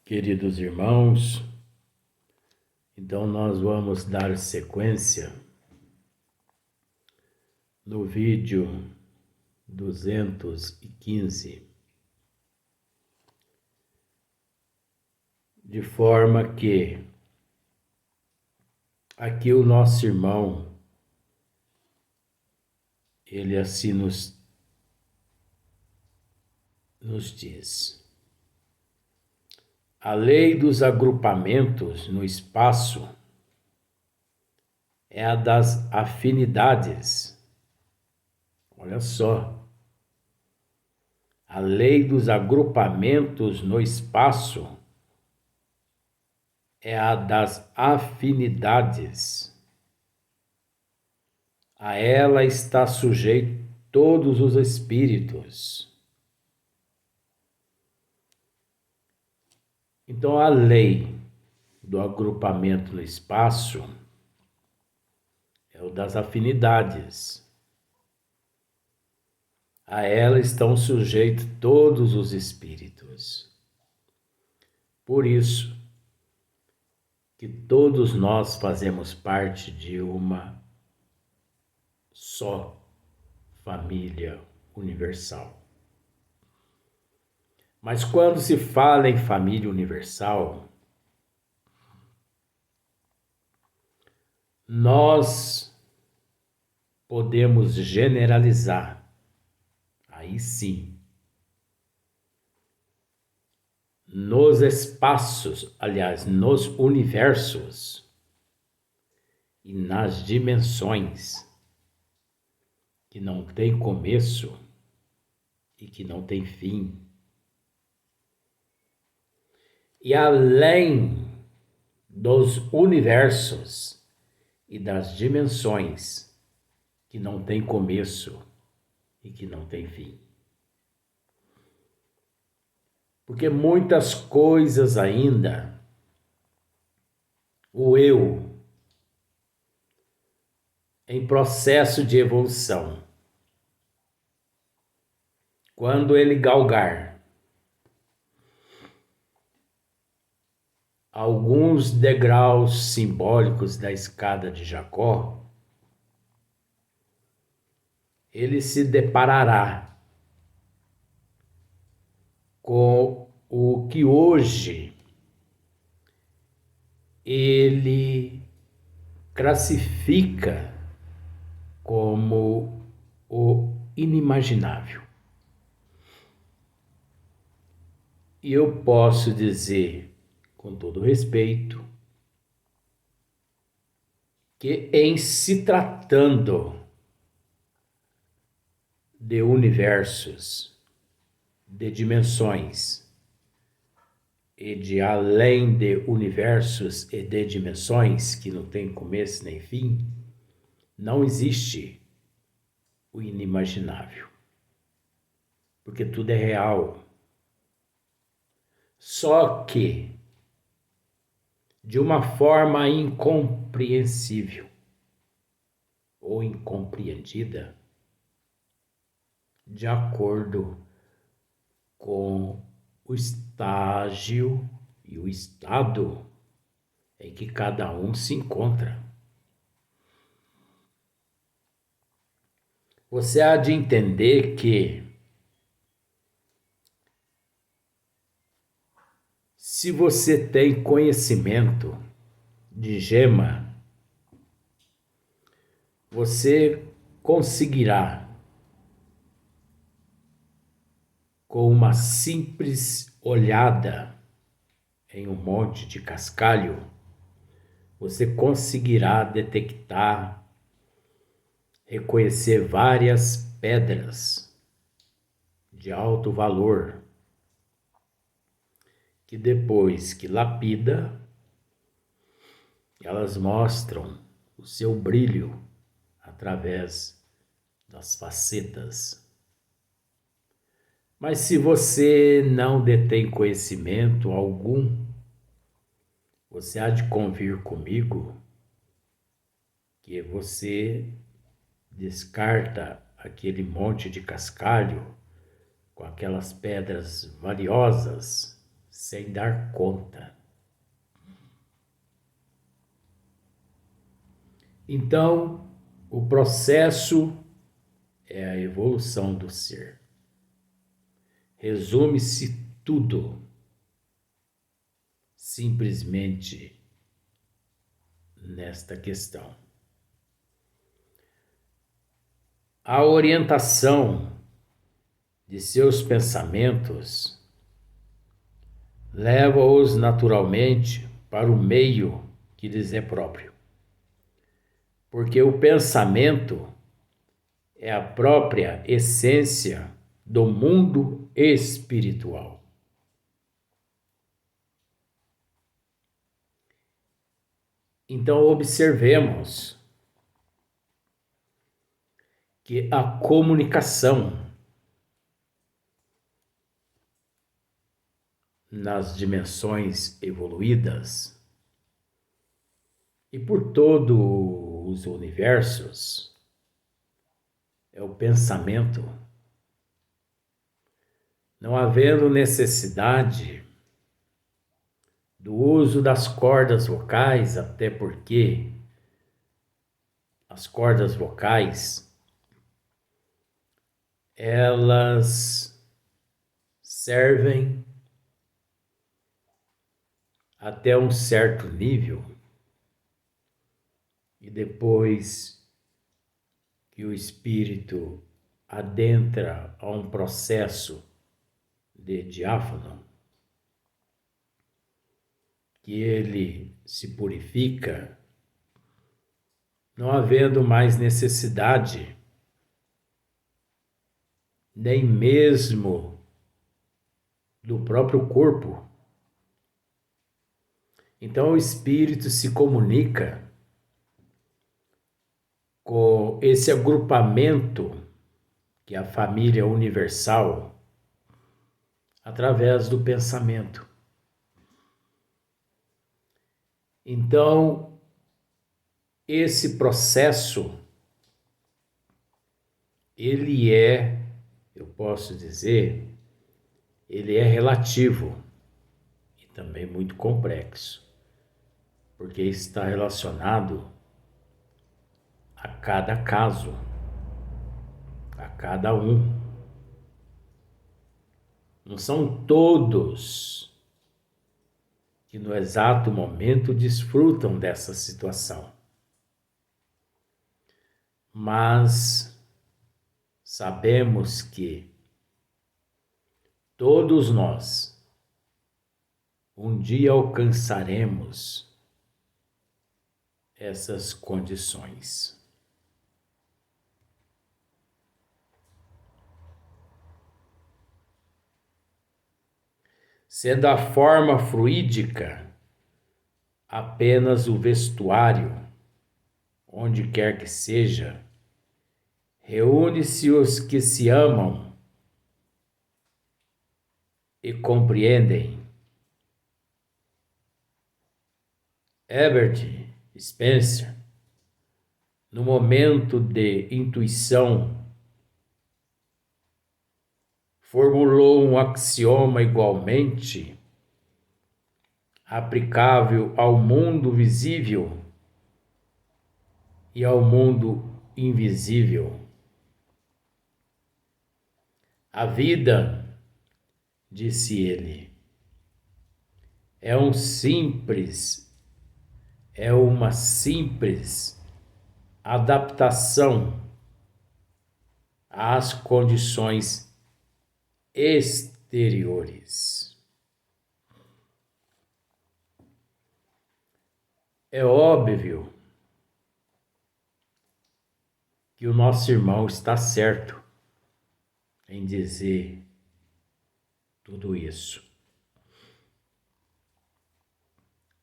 Queridos irmãos, então nós vamos dar sequência no vídeo 215, de forma que aqui o nosso irmão, ele assim nos diz: a lei dos agrupamentos no espaço é a das afinidades. Olha só. A lei dos agrupamentos no espaço é a das afinidades. A ela está sujeito todos os espíritos. Então, a lei do agrupamento no espaço é o das afinidades. A ela estão sujeitos todos os espíritos. Por isso que todos nós fazemos parte de uma só família universal. Mas quando se fala em família universal, nós podemos generalizar. Aí sim. Nos espaços, aliás, nos universos e nas dimensões que não tem começo e que não tem fim. E além dos universos e das dimensões que não tem começo e que não tem fim. Porque muitas coisas ainda, o eu, em processo de evolução, quando ele galgar alguns degraus simbólicos da escada de Jacó, ele se deparará com o que hoje ele classifica como o inimaginável. E eu posso dizer, com todo respeito, que em se tratando de universos, de dimensões e de além de universos e de dimensões que não tem começo nem fim, não existe o inimaginável, porque tudo é real. Só que de uma forma incompreensível ou incompreendida, de acordo com o estágio e o estado em que cada um se encontra. Você há de entender que se você tem conhecimento de gema, você conseguirá, com uma simples olhada em um monte de cascalho, você conseguirá detectar, reconhecer várias pedras de alto valor, que depois que lapida, elas mostram o seu brilho através das facetas. Mas se você não detém conhecimento algum, você há de convir comigo que você descarta aquele monte de cascalho com aquelas pedras valiosas, sem dar conta. Então, o processo é a evolução do ser. Resume-se tudo simplesmente nesta questão. A orientação de seus pensamentos leva-os naturalmente para o meio que lhes é próprio. Porque o pensamento é a própria essência do mundo espiritual. Então, observemos que a comunicação nas dimensões evoluídas e por todos os universos é o pensamento, não havendo necessidade do uso das cordas vocais, até porque as cordas vocais elas servem até um certo nível e depois que o espírito adentra a um processo de diáfano, que ele se purifica, não havendo mais necessidade nem mesmo do próprio corpo. Então o espírito se comunica com esse agrupamento que é a família universal através do pensamento. Então, esse processo, ele é, eu posso dizer, ele é relativo e também muito complexo, porque está relacionado a cada caso, a cada um. Não são todos que no exato momento desfrutam dessa situação. Mas sabemos que todos nós um dia alcançaremos essas condições. Sendo a forma fluídica apenas o vestuário, onde quer que seja, reúne-se os que se amam e compreendem. Herbert Spencer, no momento de intuição, formulou um axioma igualmente aplicável ao mundo visível e ao mundo invisível. A vida, disse ele, é uma simples adaptação às condições exteriores. É óbvio que o nosso irmão está certo em dizer tudo isso.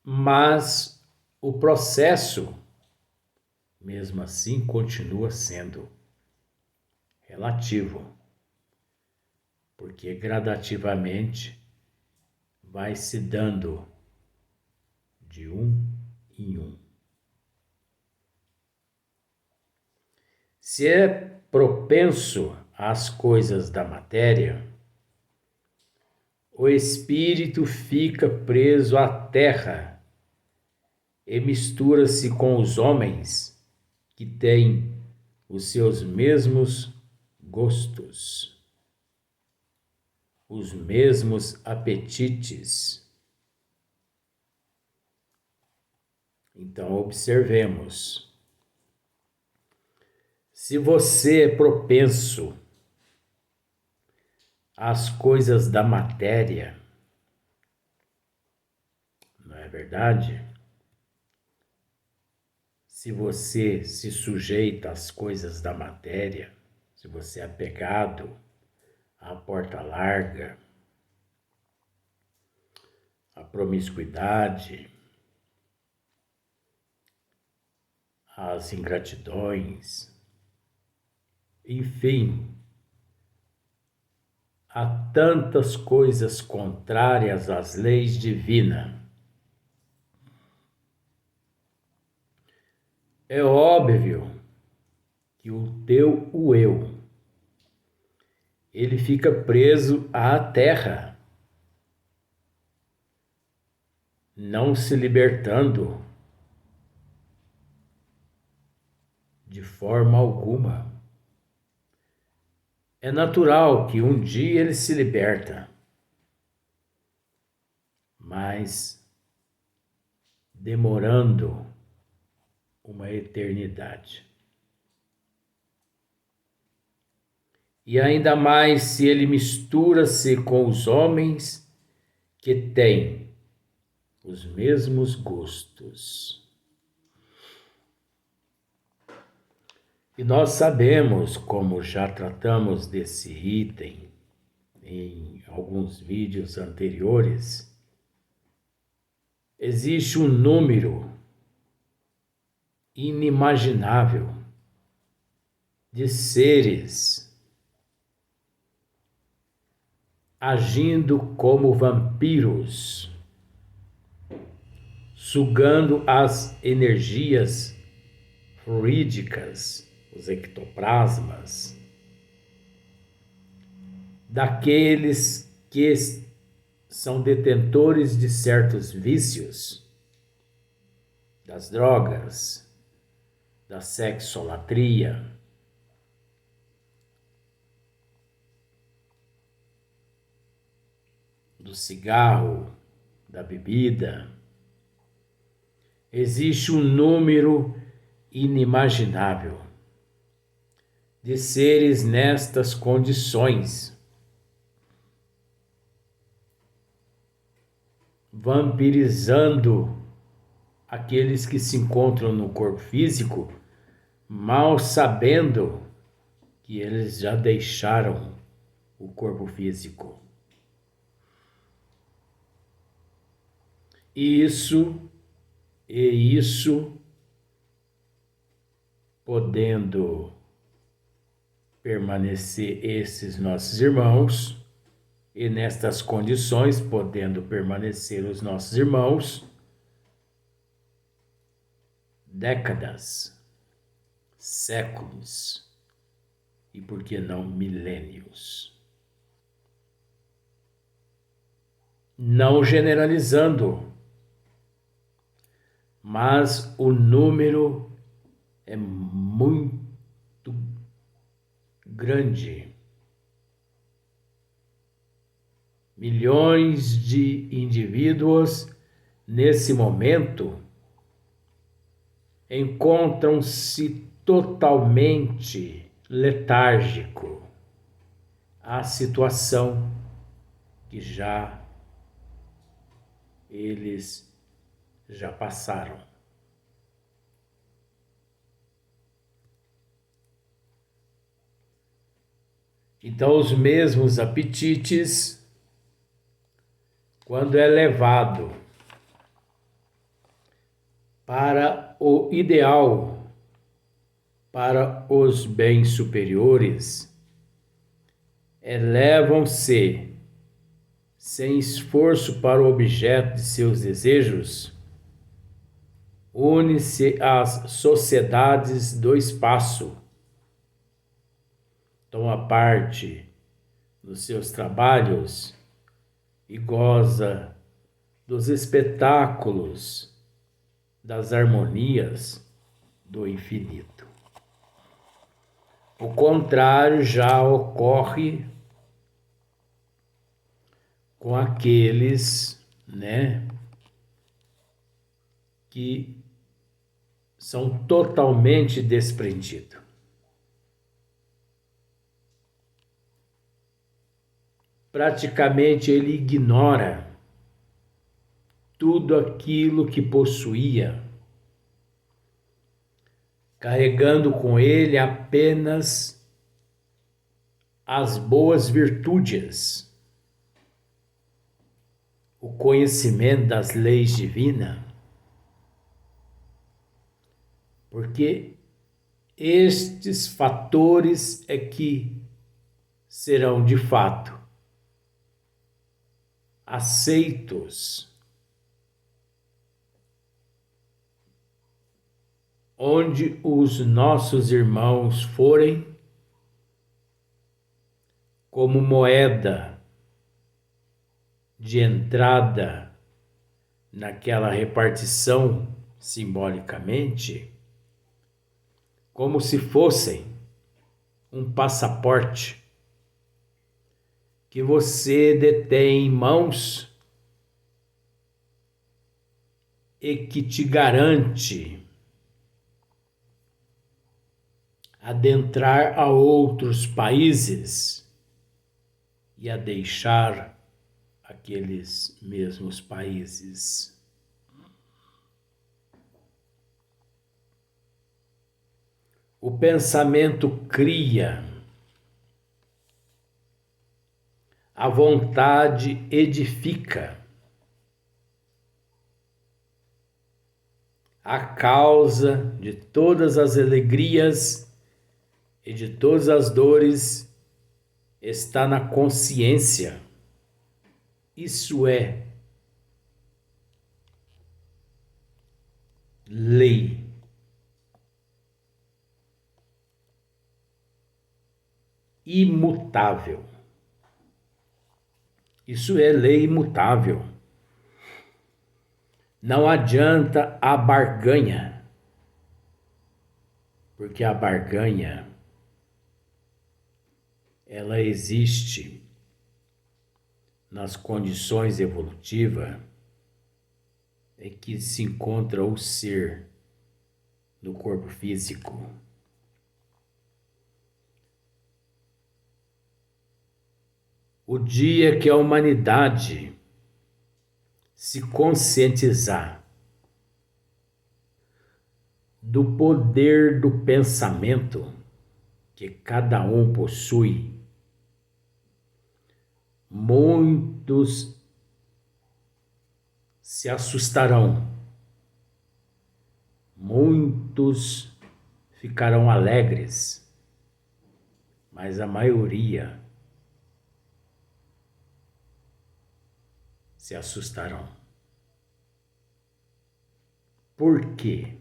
Mas o processo, mesmo assim, continua sendo relativo, porque gradativamente vai se dando de um em um. Se é propenso às coisas da matéria, o espírito fica preso à terra e mistura-se com os homens que têm os seus mesmos gostos, os mesmos apetites. Então, observemos. Se você é propenso às coisas da matéria, não é verdade? Se você se sujeita às coisas da matéria, se você é apegado à porta larga, à promiscuidade, às ingratidões, enfim, há tantas coisas contrárias às leis divinas. É óbvio que o eu, ele fica preso à terra, não se libertando de forma alguma. É natural que um dia ele se liberta, mas demorando uma eternidade. E ainda mais se ele mistura-se com os homens que têm os mesmos gostos. E nós sabemos, como já tratamos desse item em alguns vídeos anteriores, existe um número inimaginável de seres agindo como vampiros, sugando as energias fluídicas, os ectoplasmas, daqueles que são detentores de certos vícios, das drogas, da sexolatria, do cigarro, da bebida. Existe um número inimaginável de seres nestas condições, vampirizando aqueles que se encontram no corpo físico, mal sabendo que eles já deixaram o corpo físico. E isso podendo permanecer esses nossos irmãos, e nestas condições podendo permanecer os nossos irmãos, décadas, séculos e por que não milênios. Não generalizando, mas o número é muito grande. Milhões de indivíduos, nesse momento, encontram-se totalmente letárgico à situação que eles já passaram. Então, os mesmos apetites, quando é levado para o ideal, para os bens superiores, elevam-se sem esforço para o objeto de seus desejos, une-se às sociedades do espaço, toma parte nos seus trabalhos e goza dos espetáculos, das harmonias do infinito. O contrário já ocorre com aqueles, né, que são totalmente desprendidos. Praticamente ele ignora tudo aquilo que possuía, carregando com ele apenas as boas virtudes, o conhecimento das leis divinas, porque estes fatores é que serão de fato aceitos onde os nossos irmãos forem como moeda de entrada naquela repartição simbolicamente, como se fossem um passaporte que você detém em mãos e que te garante adentrar a outros países e a deixar aqueles mesmos países. O pensamento cria, a vontade edifica. A causa de todas as alegrias e de todas as dores está na consciência. Isso é lei. Imutável. Isso é lei imutável. Não adianta a barganha, porque a barganha ela existe nas condições evolutivas em que se encontra o ser no corpo físico. O dia que a humanidade se conscientizar do poder do pensamento que cada um possui, muitos se assustarão, muitos ficarão alegres, mas a maioria se assustarão. Por quê?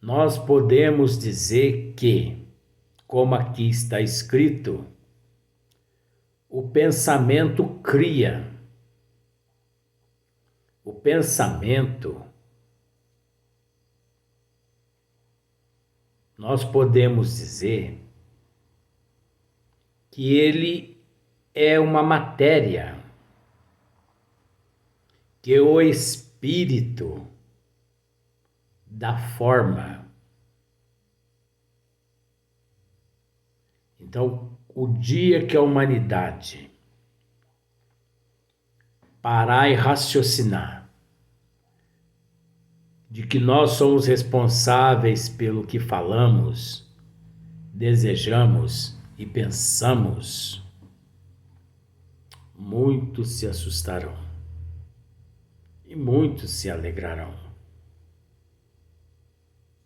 Nós podemos dizer que, como aqui está escrito, o pensamento cria. O pensamento, nós podemos dizer que ele é uma matéria que o espírito dá forma. Então, o dia que a humanidade parar e raciocinar de que nós somos responsáveis pelo que falamos, desejamos e pensamos, muitos se assustarão e muitos se alegrarão.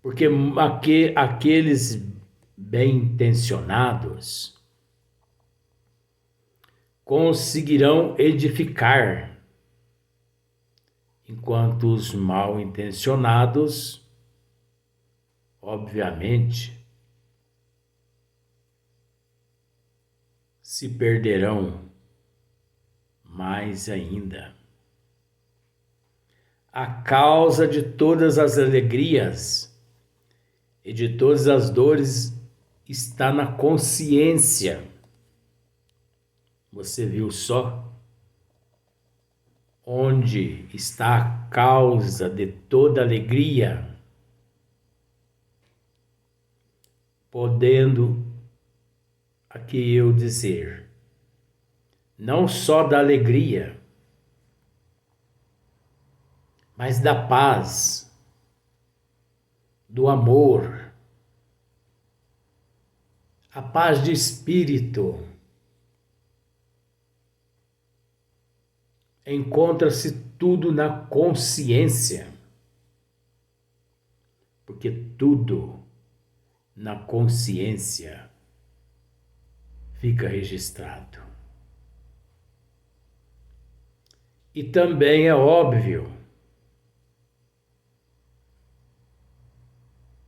Porque aqueles bem-intencionados conseguirão edificar, enquanto os mal-intencionados, obviamente, se perderão mais ainda. A causa de todas as alegrias e de todas as dores está na consciência. Você viu só? Onde está a causa de toda alegria? Podendo aqui eu dizer, não só da alegria, mas da paz, do amor, a paz de espírito. Encontra-se tudo na consciência, porque tudo na consciência fica registrado. E também é óbvio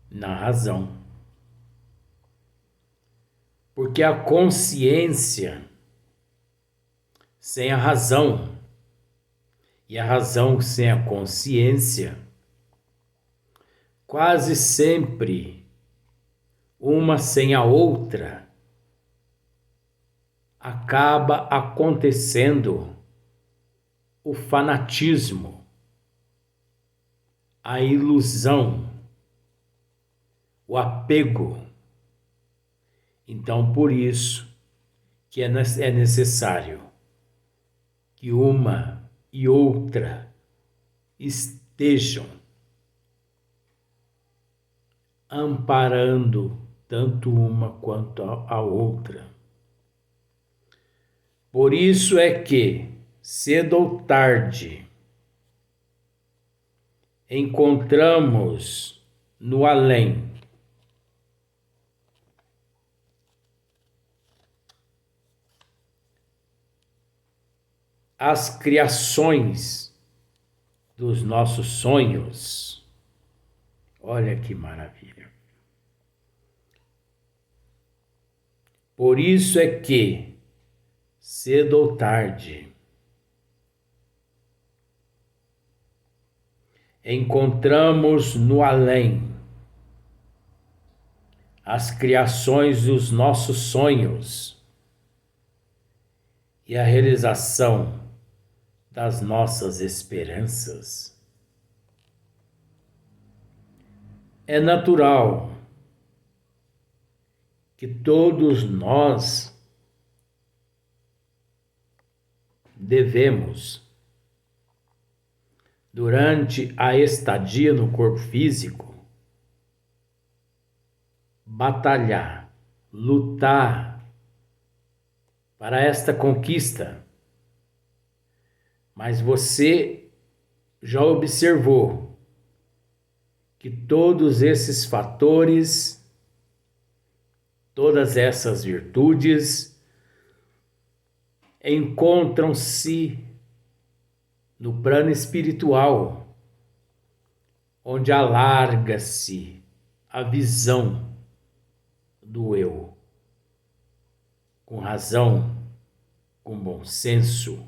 na razão, porque a consciência sem a razão e a razão sem a consciência, quase sempre uma sem a outra, acaba acontecendo o fanatismo, a ilusão, o apego. Então, por isso que é necessário que uma e outra estejam amparando tanto uma quanto a outra. Por isso é que, cedo ou tarde, encontramos no além as criações dos nossos sonhos. Olha que maravilha. Por isso é que, cedo ou tarde, encontramos no além as criações dos nossos sonhos e a realização das nossas esperanças. É natural que todos nós devemos, durante a estadia no corpo físico, batalhar, lutar para esta conquista. Mas você já observou que todos esses fatores, todas essas virtudes, encontram-se no plano espiritual, onde alarga-se a visão do eu, com razão, com bom senso,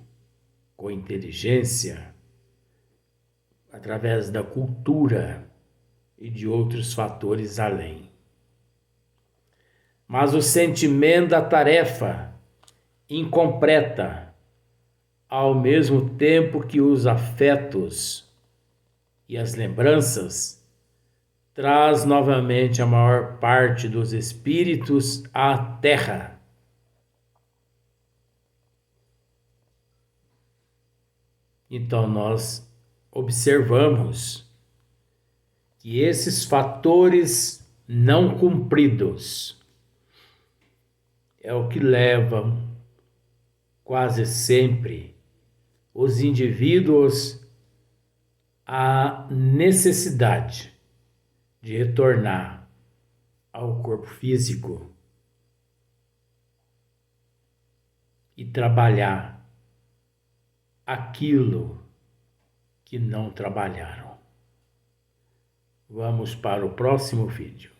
com inteligência, através da cultura e de outros fatores além. Mas o sentimento da tarefa incompleta, ao mesmo tempo que os afetos e as lembranças, traz novamente a maior parte dos espíritos à Terra. Então nós observamos que esses fatores não cumpridos é o que levam quase sempre os indivíduos à necessidade de retornar ao corpo físico e trabalhar aquilo que não trabalharam. Vamos para o próximo vídeo.